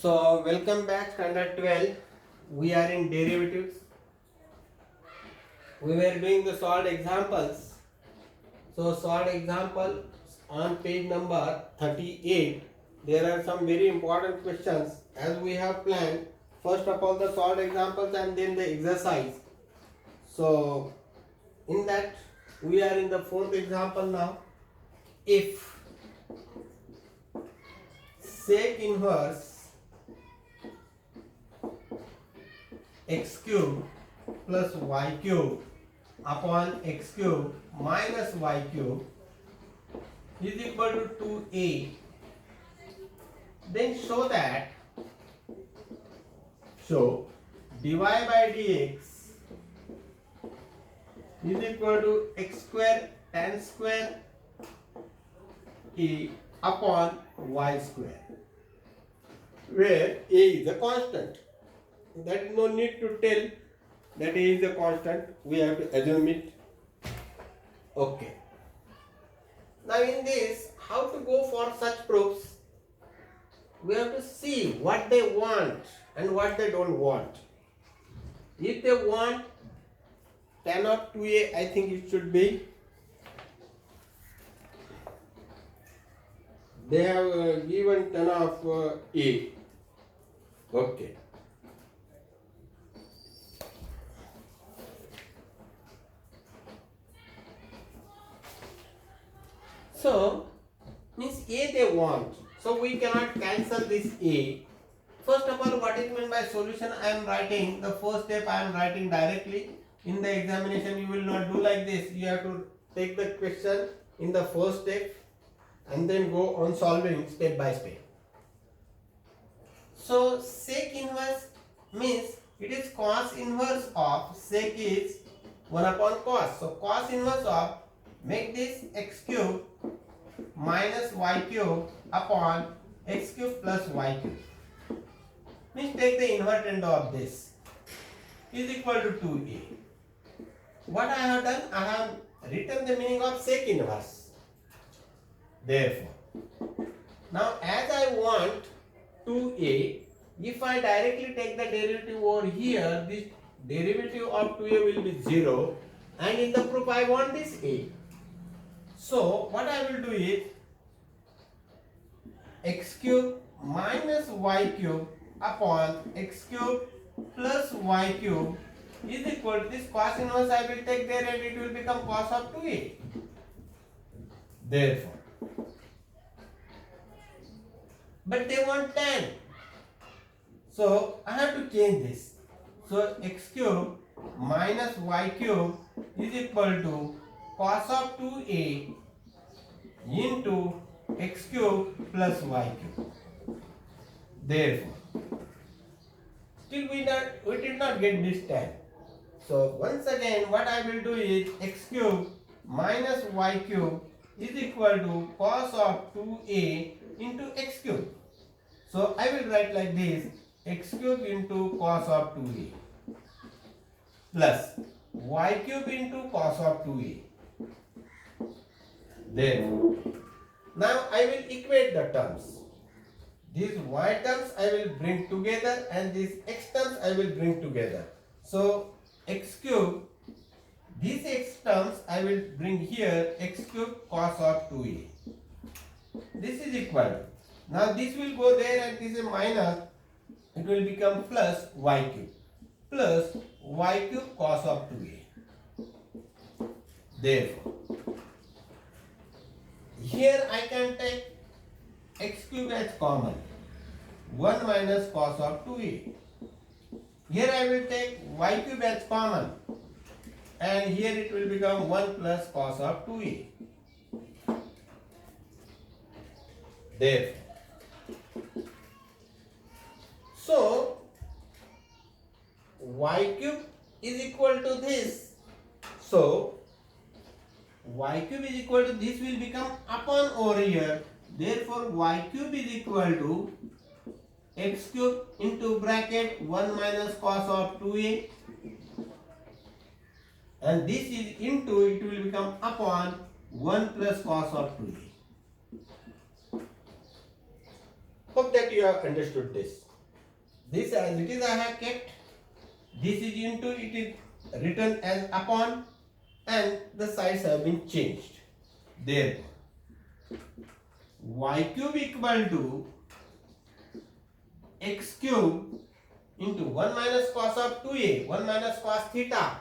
So, welcome back, standard 12. We are in derivatives. We were doing the solved examples. So, solved example on page number 38. There are some very important questions as we have planned. First of all, the solved examples and then the exercise. So, in that, we are in the fourth example now. If sec inverse x cube plus y cube upon x cube minus y cube is equal to 2a, then show dy by dx is equal to x square tan square a upon y square, where a is a constant. There is no need to tell that a is a constant, we have to assume it. Okay. Now in this, how to go for such proofs? We have to see what they want and what they don't want. If they want tan of 2a, I think it should be, they have given tan of a. Okay. So, means a they want. So, we cannot cancel this a. First of all, what is meant by solution? I am writing, the first step I am writing directly. In the examination, you will not do like this. You have to take the question in the first step and then go on solving step by step. So, sec inverse means it is cos inverse of sec is 1 upon cos. So, cos inverse of, make this x cube minus y cube upon x cube plus y cube. Means take the invertendo of this is equal to 2a. What I have done? I have written the meaning of sec inverse. Therefore, now as I want 2a, if I directly take the derivative over here, this derivative of 2a will be 0, and in the proof I want this a. So, what I will do is x cube minus y cube upon x cube plus y cube is equal to this cos inverse. I will take there and it will become cos of 2a. Therefore, but they want tan. So, I have to change this. So, x cube minus y cube is equal to cos of 2a into x cube plus y cube. Therefore, still we did not get this tan. So once again, what I will do is x cube minus y cube is equal to cos of 2a into x cube. So I will write like this: x cube into cos of 2a plus y cube into cos of 2a. Therefore, now I will equate the terms. These y terms I will bring together and these x terms I will bring together. So x cube, these x terms I will bring here, x cube cos of 2a. This is equal. Now this will go there and this is minus. It will become plus y cube. Plus y cube cos of 2a. Therefore, here I can take x cube as common, 1 minus cos of 2a. Here I will take y cube as common, and here it will become 1 plus cos of 2a. Therefore, so y cube is equal to this. So y cube is equal to this will become upon over here. Therefore, y cube is equal to x cube into bracket 1 minus cos of 2a, and this is into, it will become upon 1 plus cos of 2a. Hope that you have understood this. This as it is I have kept. This is into it is written as upon, and the sides have been changed. Therefore, y cube equal to x cube into 1 minus cos of 2a, 1 minus cos theta.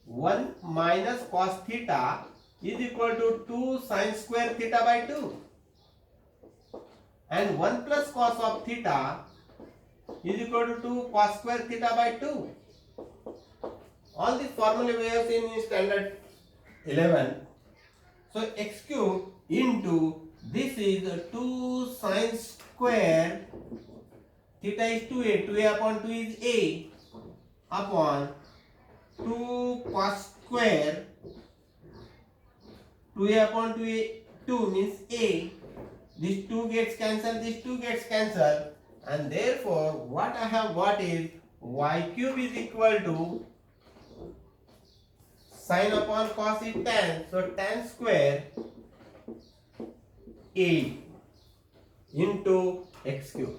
1 minus cos theta is equal to 2 sin square theta by 2. And 1 plus cos of theta is equal to 2 cos square theta by 2. All these formula we have seen in standard 11. So x cube into this is 2 sin square theta is 2a, 2a upon 2 is a upon 2 cos square 2a upon 2 means a. This 2 gets cancelled, this 2 gets cancelled, and therefore what I have got is y cube is equal to sin upon cos is tan, so tan square a into x cube.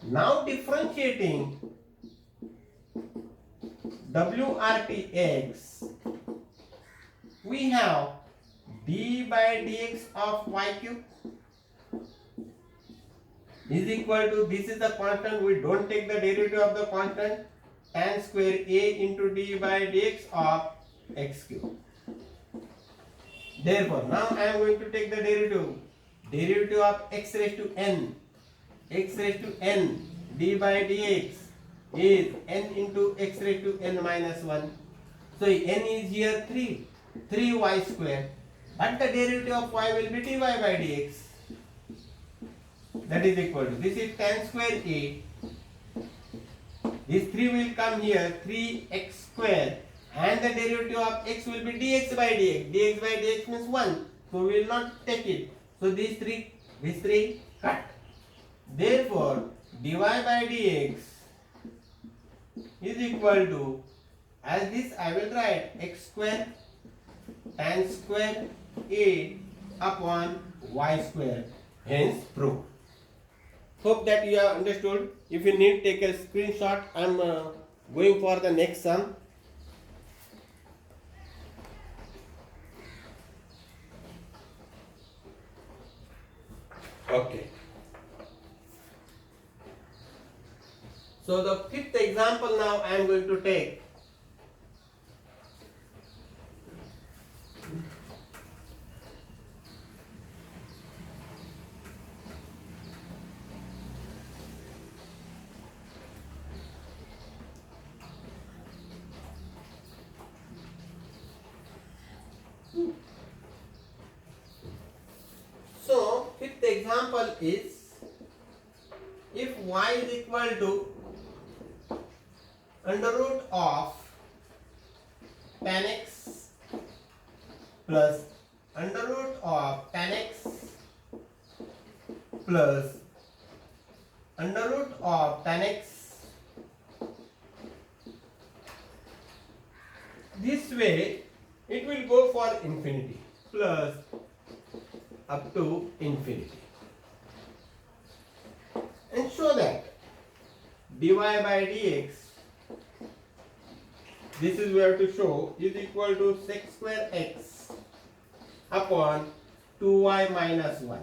Now differentiating WRTX, we have d by dx of y cube is equal to, this is the constant, we don't take the derivative of the constant, tan square a into d by dx of x cube. Therefore, now I am going to take the derivative of x raised to n. X raised to n d by dx is n into x raised to n minus 1. So n is here 3y square. But the derivative of y will be dy by dx. That is equal to, this is tan square a. This 3 will come here, 3x square, and the derivative of x will be dx by dx. Dx by dx means 1. So we will not take it. So these three cut. Therefore, dy by dx is equal to, as this I will write, x square tan square a upon y square. Hence proof. Hope that you have understood. If you need, take a screenshot. I am going for the next sum. Okay. So the fifth example now I am going to take. So fifth example is, if y is equal to under root of tan x plus under root of tan x plus under root of tan x, this way it will go for infinity plus up to infinity, and show that dy by dx, this is where to show, is equal to sec square x upon 2y minus 1.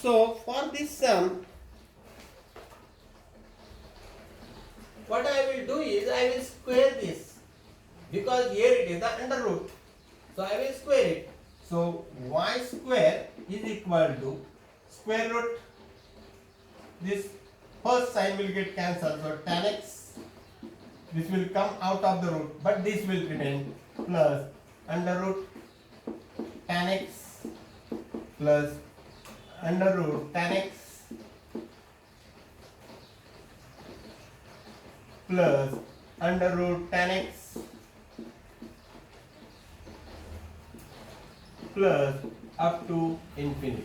So for this sum, what I will do is I will square this, because here it is the under root. So I will square it. So y square is equal to square root, this first sign will get cancelled, so tan x, this will come out of the root, but this will remain, plus under root tan x plus under root tan x plus under root tan x plus up to infinity.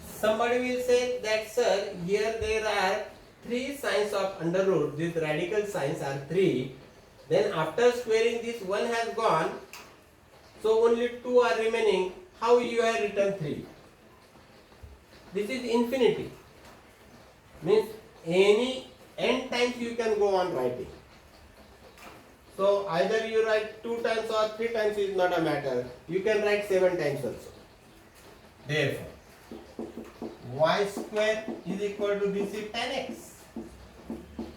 Somebody will say that, sir, here there are 3 signs of under root, these radical signs are 3, then after squaring this 1 has gone, so only 2 are remaining. how you have written 3. This is infinity. Means any n times you can go on writing. So either you write 2 times or 3 times is not a matter. You can write 7 times also. Therefore, y square is equal to this is 10x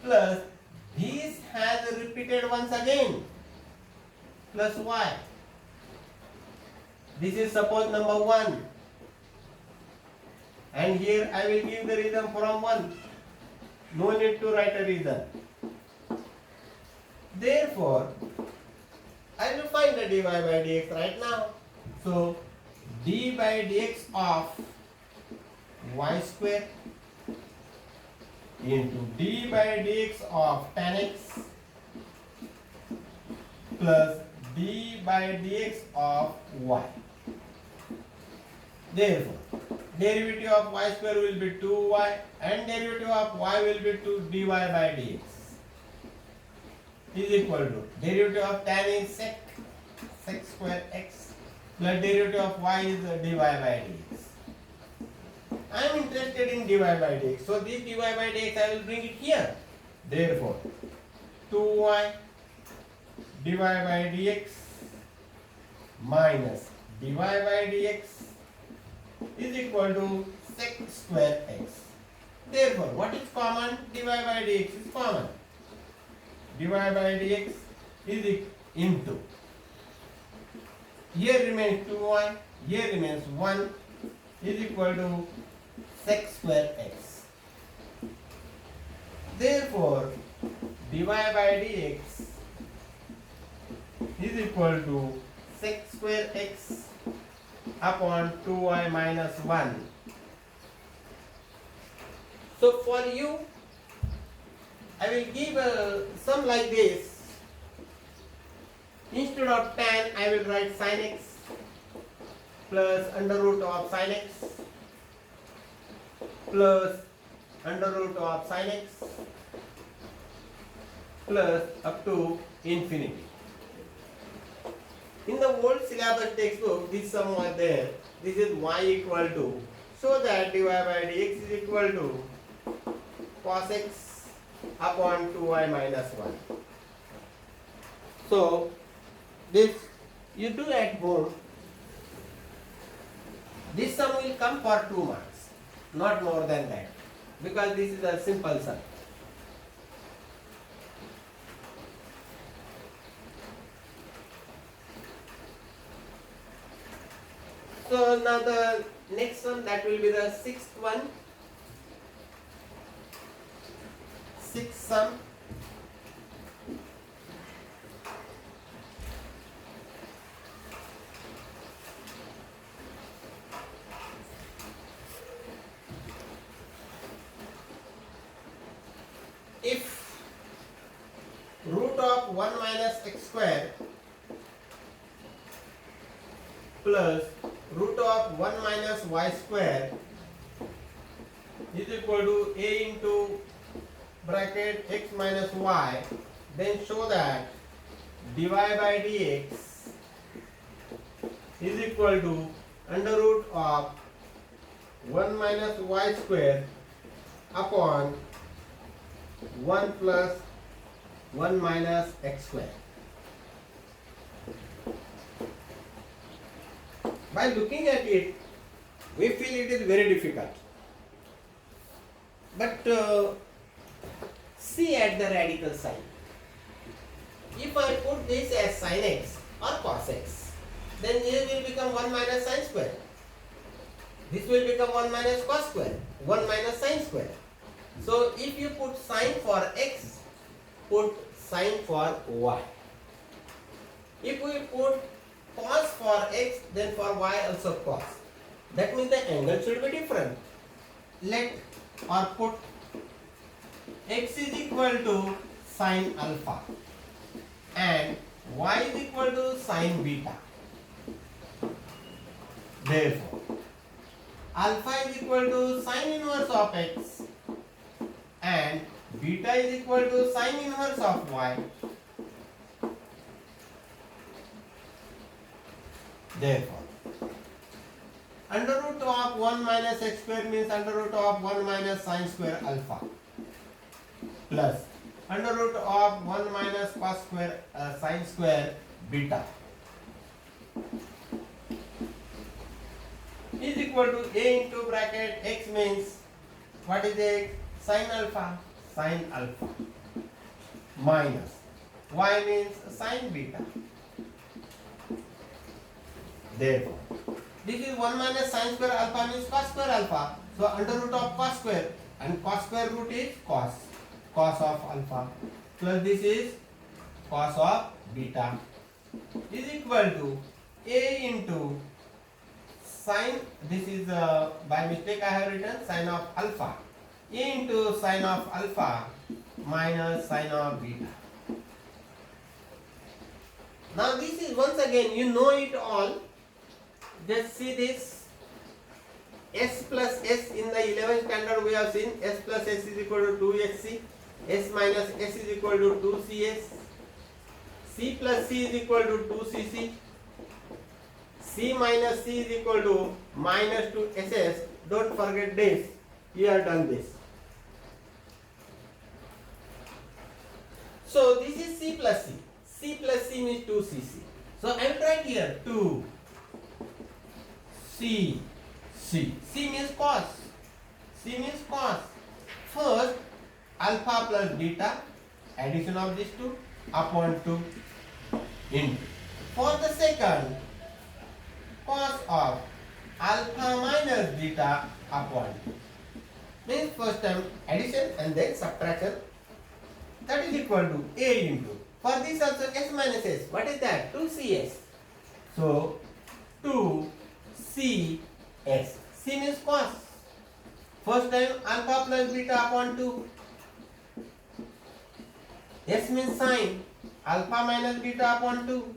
plus this has repeated once again plus y. This is suppose number 1. And here I will give the reason from 1. No need to write a reason. Therefore, I will find the dy by dx right now. So, d by dx of y square into d by dx of 10x plus d by dx of y. Therefore, derivative of y square will be 2y and derivative of y will be 2 dy by dx is equal to derivative of tan is sec square x plus derivative of y is dy by dx. I am interested in dy by dx. So this dy by dx I will bring it here. Therefore, 2y dy by dx minus dy by dx is equal to sec square x. Therefore, what is common? Dy by dx is common. Dy by dx is into. Here remains 2y, here remains 1 is equal to sec square x. Therefore, dy by dx is equal to sec square x upon 2y minus 1. So for you, I will give some like this. Instead of tan, I will write sin x plus under root of sin x plus under root of sin x plus up to infinity. In the old syllabus textbook, this sum was there. This is y equal to, so that dy by dx is equal to cos x upon 2y minus 1. So, this you do at home. This sum will come for 2 marks, not more than that, because this is a simple sum. So now the next one, that will be the sixth one. Sixth sum. If root of 1 minus x square plus root of 1 minus y square is equal to a into bracket x minus y, then show that dy by dx is equal to under root of 1 minus y square upon 1 plus 1 minus x square. By looking at it, we feel it is very difficult. But see at the radical sign. If I put this as sin x or cos x, then here will become 1 minus sin square. This will become 1 minus cos square, 1 minus sin square. So if you put sin for x, put sin for y. If we put cos for x, then for y also cos. That means the angle should be different. Let or put x is equal to sin alpha and y is equal to sin beta. Therefore, alpha is equal to sin inverse of x and beta is equal to sin inverse of y. Therefore, under root of 1 minus x square means under root of 1 minus sine square alpha plus under root of 1 minus cos square sine square beta is equal to a into bracket x means what is it? Sine alpha minus y means sine beta. Therefore, this is 1 minus sine square alpha means cos square alpha. So under root of cos square, and cos square root is cos of alpha, plus this is cos of beta is equal to a into sine, this is by mistake I have written sine of alpha, a into sine of alpha minus sine of beta. Now this is once again, you know it all. Just see this, s plus s in the 11th standard we have seen s plus s is equal to 2sc, s minus s is equal to 2cs, c plus c is equal to 2cc, c minus c is equal to minus 2ss. Don't forget this, you have done this. So this is c plus c. C plus c means 2cc. So I will write here 2 c. C means cos. C means cos. First, alpha plus beta, addition of these two upon 2 into. For the second, cos of alpha minus beta upon 2. Means first time addition and then subtraction. That is equal to a into. For this also s minus s. What is that? 2cs. So 2cs. C means cos. First time alpha plus beta upon 2. S means sine. Alpha minus beta upon 2.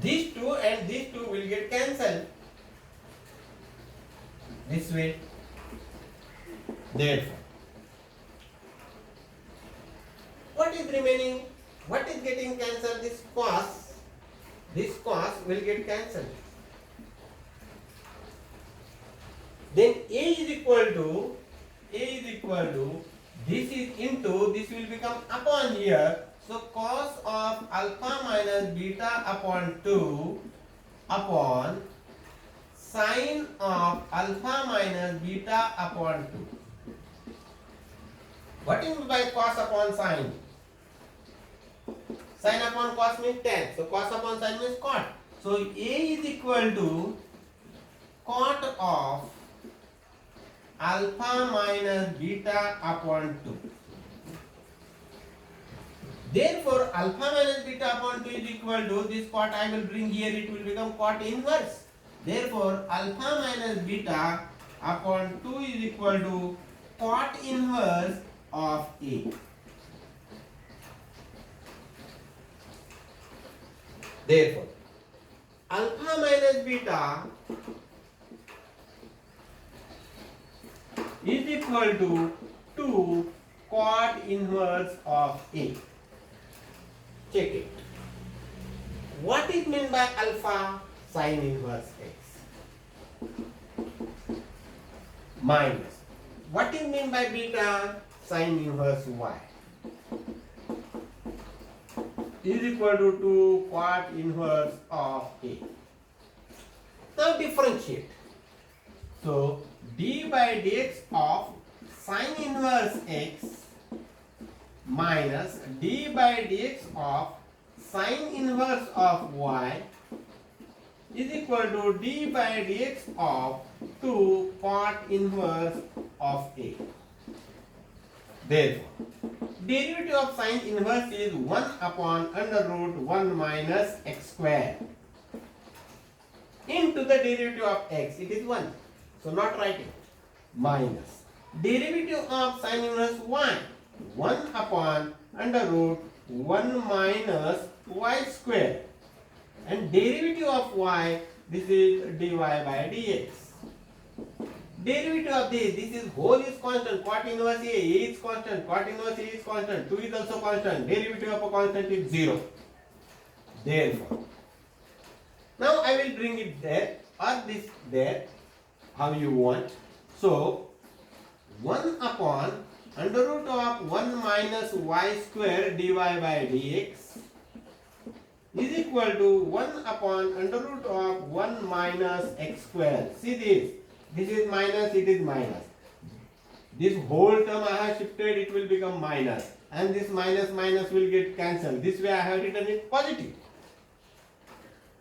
These two and these two will get cancelled. This way. Therefore, what is remaining? What is getting cancelled? This cos will get cancelled. Then a is equal to this is into, this will become upon here. So cos of alpha minus beta upon 2 upon sine of alpha minus beta upon 2. What is by cos upon sine? Sine upon cos means tan. So cos upon sine means cot. So a is equal to cot of alpha minus beta upon 2. Therefore, alpha minus beta upon 2 is equal to this cot I will bring here, it will become cot inverse. Therefore, alpha minus beta upon 2 is equal to cot inverse of A. Therefore, alpha minus beta is equal to 2 cot inverse of A. Check it. What is meant by alpha? Sine inverse x minus. What is meant by beta? Sine inverse y is equal to 2 cot inverse of A. Now differentiate. So d by dx of sine inverse x minus d by dx of sine inverse of y is equal to d by dx of 2 cot inverse of A. Therefore, derivative of sine inverse is 1 upon under root 1 minus x square into the derivative of x, it is 1. So not writing. Minus derivative of sine inverse y, 1 upon under root 1 minus y square, and derivative of y, this is dy by dx. Derivative of this is whole is constant, cot inverse A is constant, cot inverse A is constant, 2 is also constant, derivative of a constant is 0. Therefore, Now I will bring it there or this there, how you want. So 1 upon under root of 1 minus y square dy by dx is equal to 1 upon under root of 1 minus x square. See this. This is minus, it is minus. This whole term I have shifted, it will become minus. And this minus minus will get cancelled. This way I have written it positive.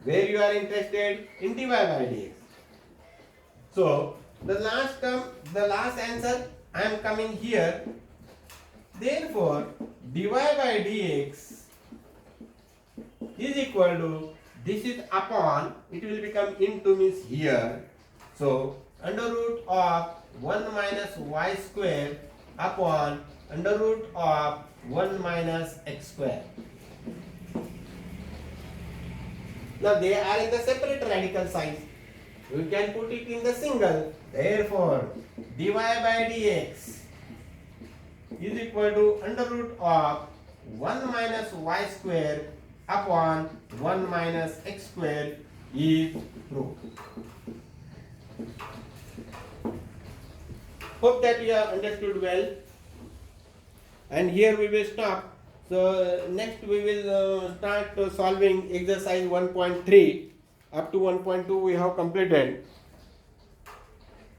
Where you are interested in dy by dx. So the last term, the last answer I am coming here. Therefore dy by dx is equal to, this is upon, it will become into means here. So under root of 1 minus y square upon under root of 1 minus x square. Now they are in the separate radical signs. We can put it in the single. Therefore dy by dx is equal to under root of 1 minus y square upon 1 minus x square is true. Hope that you have understood well. And here we will stop. So next we will start solving exercise 1.3. Up to 1.2 we have completed.